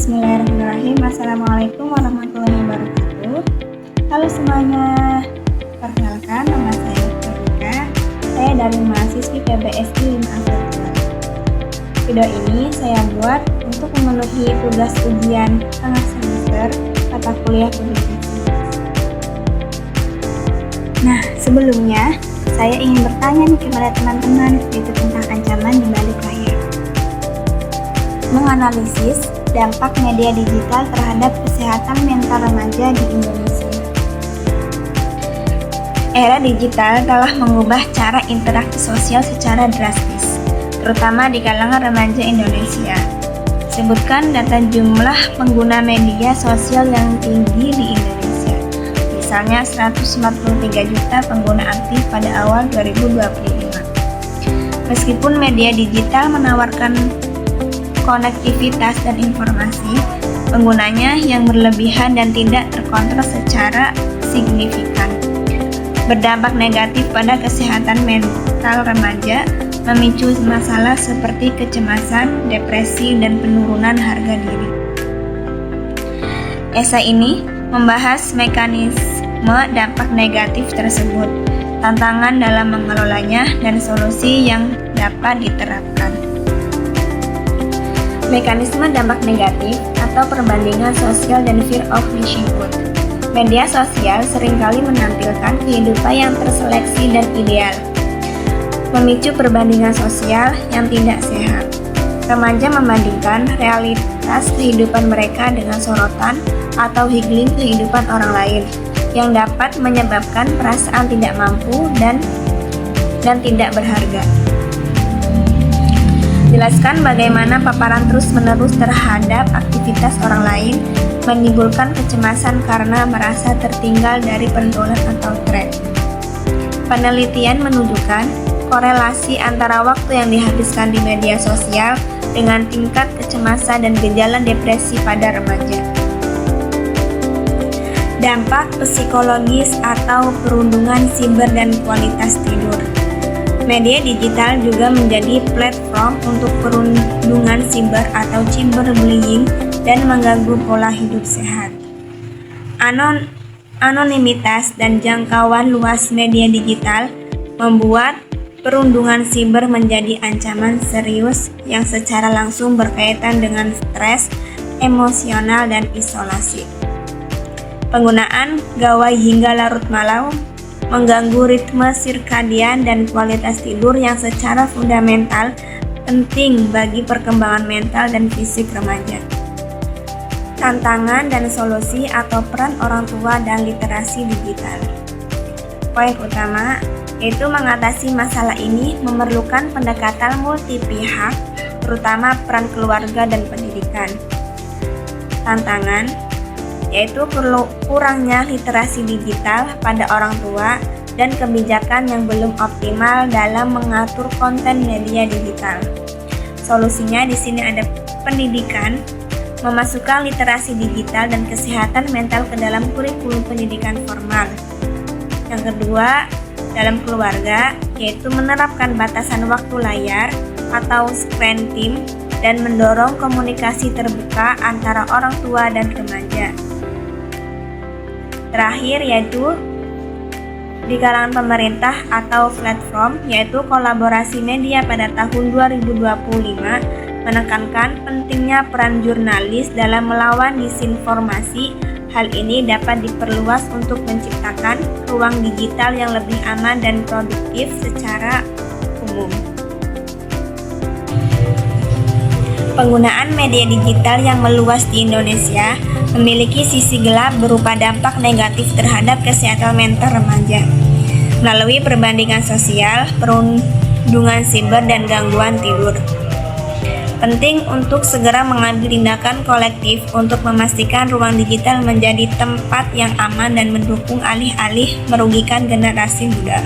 Bismillahirrahmanirrahim. Assalamualaikum warahmatullahi wabarakatuh. Halo semuanya, perkenalkan nama saya Rika. Saya dari mahasiswi PBSI 5 April. Video ini saya buat untuk memenuhi tugas ujian tengah semester mata kuliah publikasi. Nah, sebelumnya saya ingin bertanya nih kepada teman-teman yaitu tentang ancaman di balik layar. Menganalisis dampak media digital terhadap kesehatan mental remaja di Indonesia. Era digital telah mengubah cara interaksi sosial secara drastis, terutama di kalangan remaja Indonesia. Sebutkan data jumlah pengguna media sosial yang tinggi di Indonesia. Misalnya 143 juta pengguna aktif pada awal 2025. Meskipun media digital menawarkan konektivitas dan informasi, penggunanya yang berlebihan dan tidak terkontrol secara signifikan berdampak negatif pada kesehatan mental remaja, memicu masalah seperti kecemasan, depresi, dan penurunan harga diri. Esai ini membahas mekanisme dampak negatif tersebut, tantangan dalam mengelolanya, dan solusi yang dapat diterapkan. Mekanisme dampak negatif atau perbandingan sosial dan fear of missing out. Media sosial seringkali menampilkan kehidupan yang terseleksi dan ideal, memicu perbandingan sosial yang tidak sehat. Remaja membandingkan realitas kehidupan mereka dengan sorotan atau highlight kehidupan orang lain, yang dapat menyebabkan perasaan tidak mampu dan tidak berharga. Jelaskan bagaimana paparan terus-menerus terhadap aktivitas orang lain menimbulkan kecemasan karena merasa tertinggal dari penurunan atau tren. Penelitian menunjukkan korelasi antara waktu yang dihabiskan di media sosial dengan tingkat kecemasan dan gejala depresi pada remaja. Dampak psikologis atau perundungan siber dan kualitas tidur. Media digital juga menjadi platform untuk perundungan siber atau cyberbullying dan mengganggu pola hidup sehat. Anonimitas dan jangkauan luas media digital membuat perundungan siber menjadi ancaman serius yang secara langsung berkaitan dengan stres, emosional, dan isolasi. Penggunaan gawai hingga larut malam mengganggu ritme sirkadian dan kualitas tidur yang secara fundamental penting bagi perkembangan mental dan fisik remaja. Tantangan dan solusi atau peran orang tua dan literasi digital. Poin utama yaitu mengatasi masalah ini memerlukan pendekatan multi pihak, terutama peran keluarga dan pendidikan. Tantangan yaitu kurangnya literasi digital pada orang tua dan kebijakan yang belum optimal dalam mengatur konten media digital. Solusinya di sini ada pendidikan, memasukkan literasi digital dan kesehatan mental ke dalam kurikulum pendidikan formal. Yang kedua, dalam keluarga, yaitu menerapkan batasan waktu layar atau screen time dan mendorong komunikasi terbuka antara orang tua dan remaja. Terakhir yaitu di kalangan pemerintah atau platform, yaitu kolaborasi media pada tahun 2025 menekankan pentingnya peran jurnalis dalam melawan disinformasi. Hal ini dapat diperluas untuk menciptakan ruang digital yang lebih aman dan produktif secara umum. Penggunaan media digital yang meluas di Indonesia memiliki sisi gelap berupa dampak negatif terhadap kesehatan mental remaja melalui perbandingan sosial, perundungan siber, dan gangguan tidur. Penting untuk segera mengambil tindakan kolektif untuk memastikan ruang digital menjadi tempat yang aman dan mendukung alih-alih merugikan generasi muda.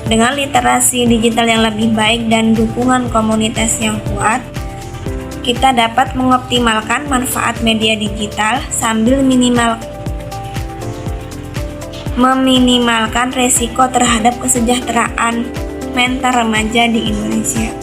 Dengan literasi digital yang lebih baik dan dukungan komunitas yang kuat, kita dapat mengoptimalkan manfaat media digital sambil meminimalkan resiko terhadap kesejahteraan mental remaja di Indonesia.